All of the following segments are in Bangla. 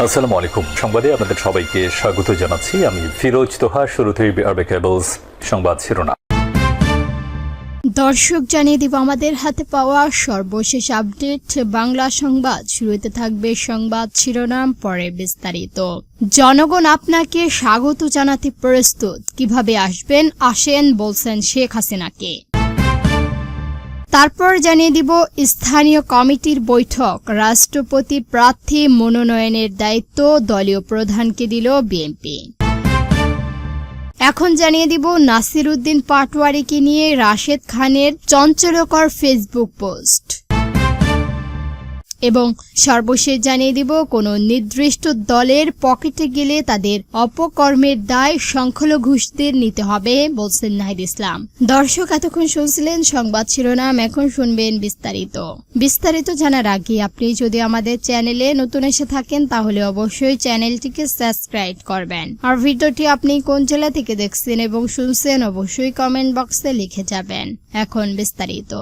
আসসালামু আলাইকুম। সংবাদে আপনাদের সবাইকে স্বাগত জানাচ্ছি। আমি ফিরোজ তোহা। শুরুতেই বিআরবি কেবলস সংবাদ শিরোনাম। দর্শক জানিয়ে দিব আমাদের হাতে পাওয়া সর্বশেষ আপডেট বাংলা সংবাদ। শুরুতে থাকবে সংবাদ শিরোনাম, পরে বিস্তারিত। জনগণ আপনাকে স্বাগত জানাতে প্রস্তুত, কিভাবে আসবেন আসেন বলছেন শেখ হাসিনাকে। তারপর জানিয়ে দিব স্থানীয় কমিটির বৈঠক, রাষ্ট্রপতি প্রার্থী মনোনয়নের দায়িত্ব দলীয় প্রধানকে দিল বিএনপি। এখন জানিয়ে দিব নাসির উদ্দিন পাটোয়ারিকে নিয়ে রাশেদ খানের চঞ্চলকর ফেসবুক পোস্ট। এবং সর্বশেষ জানিয়ে দিব কোন নির্দিষ্ট দলের পকেটে গেলে তাদের অপকর্মের দায় সংখ্যালঘুদের নিতে হবে বলছেন নাহিদ ইসলাম। দর্শক, এতক্ষণ শুনছিলেন সংবাদ শিরোনাম, এখন শুনবেন বিস্তারিত জানার আগে আপনি যদি আমাদের চ্যানেলে নতুন এসে থাকেন তাহলে অবশ্যই চ্যানেলটিকে সাবস্ক্রাইব করবেন। আর ভিডিওটি আপনি কোন জেলা থেকে দেখছেন এবং শুনছেন অবশ্যই কমেন্ট বক্সে লিখে যাবেন। এখন বিস্তারিত।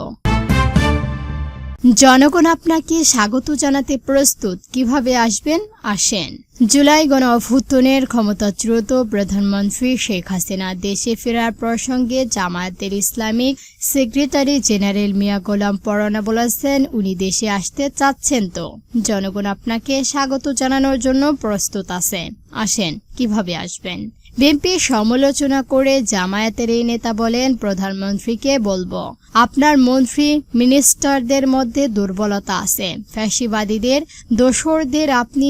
জনগণ আপনাকে স্বাগত জানাতে প্রস্তুত, কিভাবে আসবেন আসেন। জুলাই গণ অভ্যুত্থানের ক্ষমতাচ্যুত প্রধানমন্ত্রী শেখ হাসিনা দেশে ফেরার প্রসঙ্গে জামায়াতের ইসলামিক সেক্রেটারি জেনারেল মিয়া গোলাম পরোয়ানা বলেছেন, উনি দেশে আসতে চাচ্ছেন তো জনগণ আপনাকে স্বাগত জানানোর জন্য প্রস্তুত আছে, আসেন, কিভাবে আসবেন। বিএনপি সমালোচনা করে জামায়াতের এই নেতা বলেন, প্রধানমন্ত্রীকে বলবো আপনার মন্ত্রী মিনিস্টারদের মধ্যে দুর্বলতা আছে, ফ্যাসিবাদীদের দোসরদের আপনি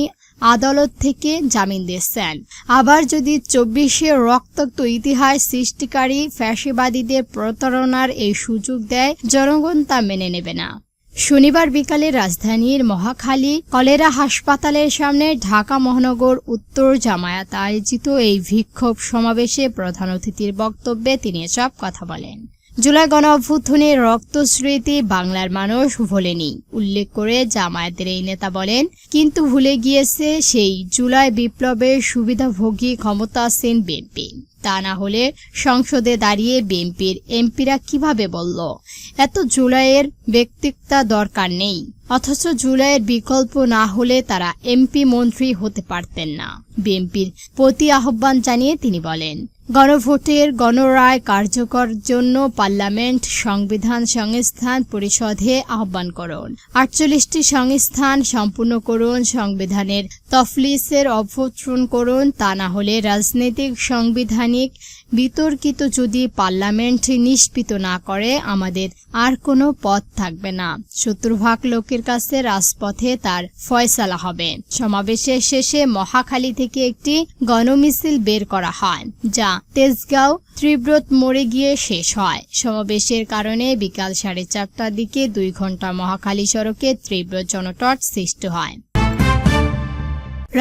আদালত থেকে জামিন দিচ্ছেন, আবার যদি 24-এ রক্তাক্ত ইতিহাস সৃষ্টিকারী ফ্যাসিবাদীদের প্রতারণার এই সুযোগ দেয়, জনগণ তা মেনে নেবে না। শনিবার বিকালে রাজধানীর মহাখালী কলেরা হাসপাতালের সামনে ঢাকা মহানগর উত্তর জামায়াত আয়োজিত এই বিক্ষোভ সমাবেশে প্রধান অতিথির বক্তব্যে তিনি এসব কথা বলেন। জুলাই গণ অভ্যুত্থানের রক্তস্মৃতি বাংলার মানুষ ভোলেনি উল্লেখ করে জামায়াতের এই নেতা বলেন, কিন্তু ভুলে গিয়েছে সেই জুলাই বিপ্লবের সুবিধাভোগী ক্ষমতাসীন বিএনপি। তা না হলে সংসদে দাঁড়িয়ে বিএনপির এমপিরা কিভাবে বলল এত জুলাইয়ের ব্যক্তিত্ব দরকার নেই, অথচ জুলাইয়ের বিকল্প না হলে তারা এমপি মন্ত্রী হতে পারতেন না। বিএনপির প্রতি আহ্বান জানিয়ে তিনি বলেন, গণভোটের গণরায় কার্যকর জন্য পার্লামেন্ট সংবিধান সংস্থান পরিষদে আহ্বান করুন, 48টি সংস্থান সম্পূর্ণ করুন, সংবিধানের তফলিসের অভ্যর্থন করুন, তা না হলে রাজনৈতিক সাংবিধানিক বিতর্কিত যদি পার্লামেন্ট নিষ্পিত না করে আমাদের আর কোনো পথ থাকবে না। 70% লোকের কাছে রাজপথে তার ফয়সালা হবে। সমাবেশের শেষে মহাখালী থেকে একটি গণমিছিল বের করা হয়, যা তেজগাঁও ত্রিব্রত মোড়ে গিয়ে শেষ হয়। সমাবেশের কারণে বিকাল 4:30টার দিকে 2 ঘন্টা মহাখালী সড়কে তীব্র জনজট সৃষ্টি হয়।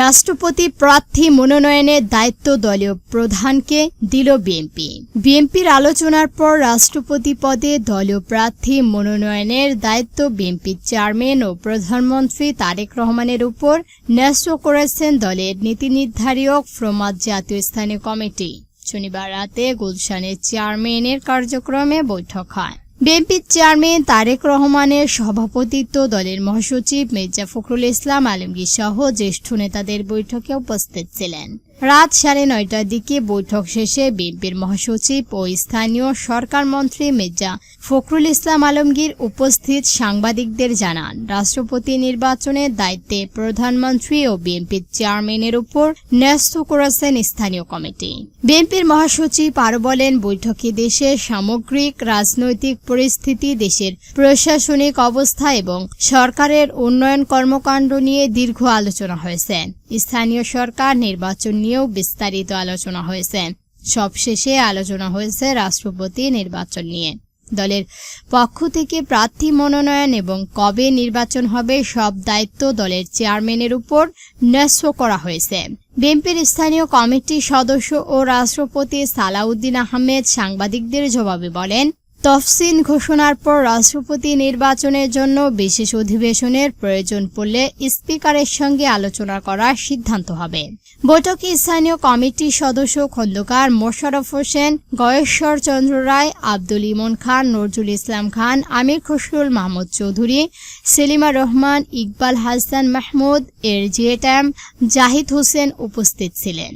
রাষ্ট্রপতি প্রার্থী মনোনয়নের দায়িত্ব দলীয় প্রধানকে দিল বিএনপি। বিএনপির আলোচনার পর রাষ্ট্রপতি পদে দলীয় প্রার্থী মনোনয়নের দায়িত্ব বিএনপির চেয়ারম্যান ও প্রধানমন্ত্রী তারেক রহমানের উপর ন্যস্ত করেছেন দলের নীতি নির্ধারক ফরমাদ জাতীয় স্থানীয় কমিটি। শনিবার রাতে গুলশানের চেয়ারম্যানের কার্যক্রমে বৈঠক হয়। বিএনপির চেয়ারম্যান তারেক রহমানের সভাপতিত্ব দলের মহাসচিব মির্জা ফখরুল ইসলাম আলমগীর সহ জ্যেষ্ঠ নেতাদের বৈঠকে উপস্থিত ছিলেন। রাত 9:30টার দিকে বৈঠক শেষে বিএনপির মহাসচিব ও স্থানীয় সরকার মন্ত্রী মির্জা ফখরুল ইসলাম আলমগীর উপস্থিত সাংবাদিকদের জানান, রাষ্ট্রপতি নির্বাচনের দায়িত্বে প্রধানমন্ত্রী ও বিএনপির চেয়ারম্যানের উপর ন্যস্ত করেছেন স্থানীয় কমিটি। বিএনপির মহাসচিব আরও বলেন, বৈঠকে দেশের সামগ্রিক রাজনৈতিক পরিস্থিতি, দেশের প্রশাসনিক অবস্থা এবং সরকারের উন্নয়ন কর্মকাণ্ড নিয়ে দীর্ঘ আলোচনা হয়েছে। স্থানীয় সরকার নির্বাচন নিয়েও বিস্তারিত আলোচনা হয়েছে। সবশেষে আলোচনা হয়েছে রাষ্ট্রপতি নির্বাচন নিয়ে। দলের পক্ষ থেকে প্রার্থী মনোনয়ন এবং কবে নির্বাচন হবে সব দায়িত্ব দলের চেয়ারম্যানের উপর ন্যস্ত করা হয়েছে। বিএনপির স্থানীয় কমিটির সদস্য ও রাষ্ট্রপতি সালাউদ্দিন আহমেদ সাংবাদিকদের জবাবে বলেন, তফসিল ঘোষণার পর রাষ্ট্রপতি নির্বাচনের জন্য বিশেষ অধিবেশনের প্রয়োজন পড়লে স্পিকারের সঙ্গে আলোচনা করার সিদ্ধান্ত হবে। বৈঠকে স্থানীয় কমিটির সদস্য খন্দকার মোশাররফ হোসেন, গয়েশ্বর চন্দ্র রায়, আব্দুল ইমন খান, নজরুল ইসলাম খান, আমির খসরুল মাহমুদ চৌধুরী, সেলিমা রহমান, ইকবাল হাসান মাহমুদ, এরজিএম জাহিদ হোসেন উপস্থিত ছিলেন।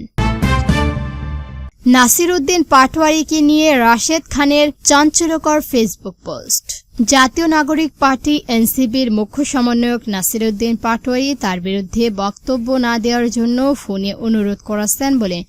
নাসির উদ্দিন পাটোয়ারিকে নিয়ে রাশেদ খানের চাঞ্চল্যকর ফেসবুক পোস্ট। জাতীয় নাগরিক পার্টি এনসিপির মুখ্য সমন্বয়ক নাসির উদ্দিন পাটোয়ারি তার বিরুদ্ধে বক্তব্য না দেওয়ার জন্য ফোনে অনুরোধ করেছেন বলে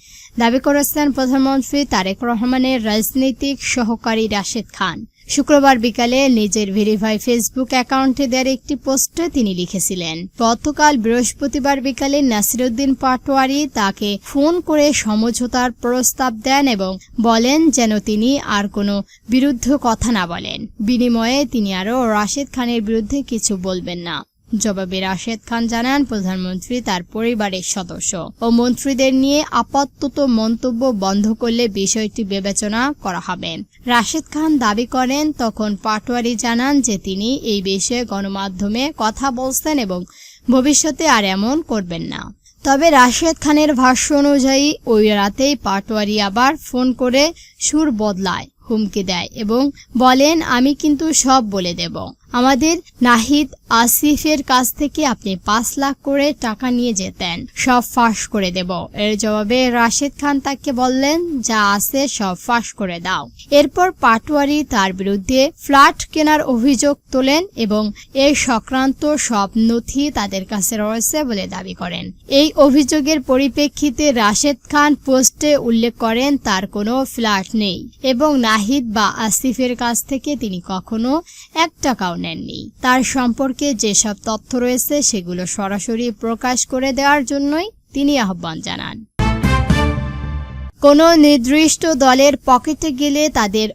দাবি করেছেন প্রধানমন্ত্রী তারেক রহমানের রাজনৈতিক সহকারী রাশেদ খান। শুক্রবার বিকালে নিজের ভেরিফাই ফেসবুক অ্যাকাউন্টে দেওয়ার একটি পোস্টে তিনি লিখেছিলেন, গতকাল বৃহস্পতিবার বিকালে নাসির উদ্দিন পাটোয়ারি তাকে ফোন করে সমঝোতার প্রস্তাব দেন এবং বলেন যেন তিনি আর কোনো বিরুদ্ধ কথা না বলেন। বিনিময়ে তিনি আরও রাশেদ খানের বিরুদ্ধে কিছু বলবেন না। জবাবে রাশেদ খান জানান, প্রধানমন্ত্রী তার পরিবারের সদস্য ও মন্ত্রীদের নিয়ে আপাতত মন্তব্য বন্ধ করলে বিষয়টি বিবেচনা করা হবে। রাশেদ খান দাবি করেন, তখন পাটোয়ারি জানান যে তিনি এই বিষয়ে গণমাধ্যমে কথা বলছেন এবং ভবিষ্যতে আর এমন করবেন না। তবে রাশেদ খানের ভাষ্য অনুযায়ী ওই রাতেই পাটোয়ারি আবার ফোন করে সুর বদলায়, হুমকি দেয় এবং বলেন, আমি কিন্তু সব বলে দেব। আমাদের নাহিদ আসিফের কাছ থেকে আপনি 5 লাখ করে টাকা নিয়ে যেতেন, সব ফাঁস করে দেব। এর জবাবে রাশেদ খান তাকে বললেন, যা আছে সব ফাঁস করে দাও। এরপর পাটোয়ারি তার বিরুদ্ধে ফ্ল্যাট কেনার অভিযোগ তোলেন এবং এই সংক্রান্ত সব নথি তাদের কাছে রয়েছে বলে দাবি করেন। এই অভিযোগের পরিপ্রেক্ষিতে রাশেদ খান পোস্টে উল্লেখ করেন তার কোনো ফ্ল্যাট নেই এবং নাহিদ বা আসিফের কাছ থেকে তিনি কখনো 1 টাকাও নেননি। তার সম্পর্কে যেসব তথ্য রয়েছে সেগুলো সরাসরি প্রকাশ করে দেওয়ার জন্যই তিনি আহ্বান জানান। কোনো নির্দিষ্ট দলের পকেটে গেলে তাদের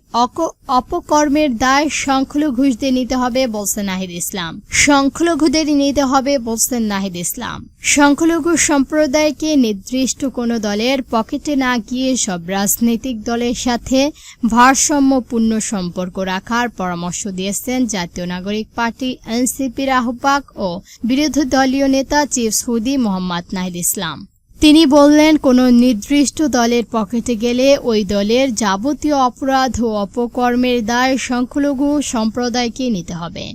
অপকর্মের দায় সংখ্যালঘুদের নিতে হবে বলছেন নাহিদ ইসলাম। সংখ্যালঘুদের নিতে হবে বলছেন নাহিদ ইসলাম। সংখ্যালঘু সম্প্রদায়কে নির্দিষ্ট কোনো দলের পকেটে না গিয়ে সব রাজনৈতিক দলের সাথে ভারসাম্যপূর্ণ সম্পর্ক রাখার পরামর্শ দিয়েছেন জাতীয় নাগরিক পার্টি এনসিপির আহ্বায়ক ও বিরোধী দলীয় নেতা চিফ হুইপ মোহাম্মদ নাহিদ ইসলাম। তিনি বললেন, কোনো নির্দিষ্ট দলের পকেটে গেলে ওই দলের যাবতীয় অপরাধ ও অপকর্মের দায় সংখ্যালঘু সম্প্রদায়কে নিতে হবে।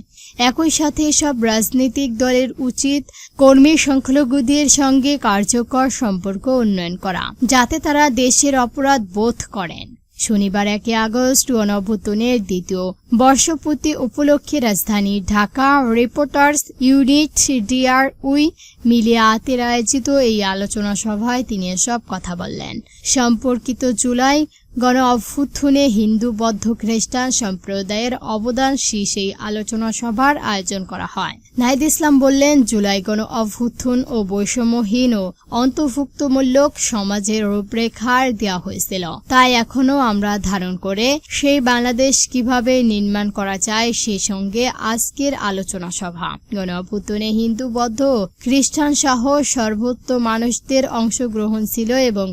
একই সাথে সব রাজনৈতিক দলের উচিত কর্মী সংখ্যালঘুদের সঙ্গে কার্যকর সম্পর্ক উন্নয়ন করা, যাতে তারা দেশের অপরাধ বোধ করেন। শনিবার 1 আগস্ট গণঅভ্যুত্থানের দ্বিতীয় বর্ষপূর্তি উপলক্ষে রাজধানী ঢাকা রিপোর্টার্স ইউনিট DRUI মিলিয়াতের আয়োজিত এই আলোচনা সভায় তিনি এসব কথা বললেন। সম্পর্কিত জুলাই গণ অভ্যুত্থানে হিন্দু বৌদ্ধ খ্রিস্টান সম্প্রদায়ের অবদান শীর্ষে আলোচনা সভার আয়োজন করা হয়। নাহিদ ইসলাম বললেন, জুলাই গণ অভ্যুত্থান ও বৈষম্যহীন ও অন্তর্ভুক্তমূলক সমাজের রূপরেখার দেওয়া হয়েছিল, তাই এখনো আমরা ধারণ করে সেই বাংলাদেশ কিভাবে নির্মাণ করা যায় সে সঙ্গে আজকের আলোচনা সভা। গণ অভ্যুত্থানে হিন্দু বৌদ্ধ খ্রিস্টান সহ সর্বত্র মানুষদের অংশগ্রহণ ছিল এবং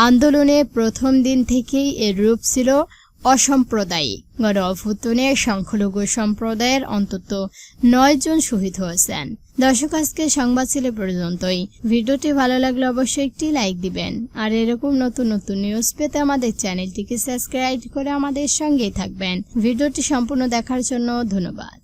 আন্দোলনে প্রথম দিন থেকেই এর রূপ ছিল অসাম্প্রদায়িক। গণ অভ্যুত্থানে সংখ্যালঘু সম্প্রদায়ের অন্তত 9 জন শহীদ হয়েছেন। দর্শক, আজকে সংবাদ ছিল পর্যন্তই। ভিডিওটি ভালো লাগলে অবশ্যই একটি লাইক দিবেন আর এরকম নতুন নতুন নিউজ পেতে আমাদের চ্যানেলটিকে সাবস্ক্রাইব করে আমাদের সঙ্গেই থাকবেন। ভিডিওটি সম্পূর্ণ দেখার জন্য ধন্যবাদ।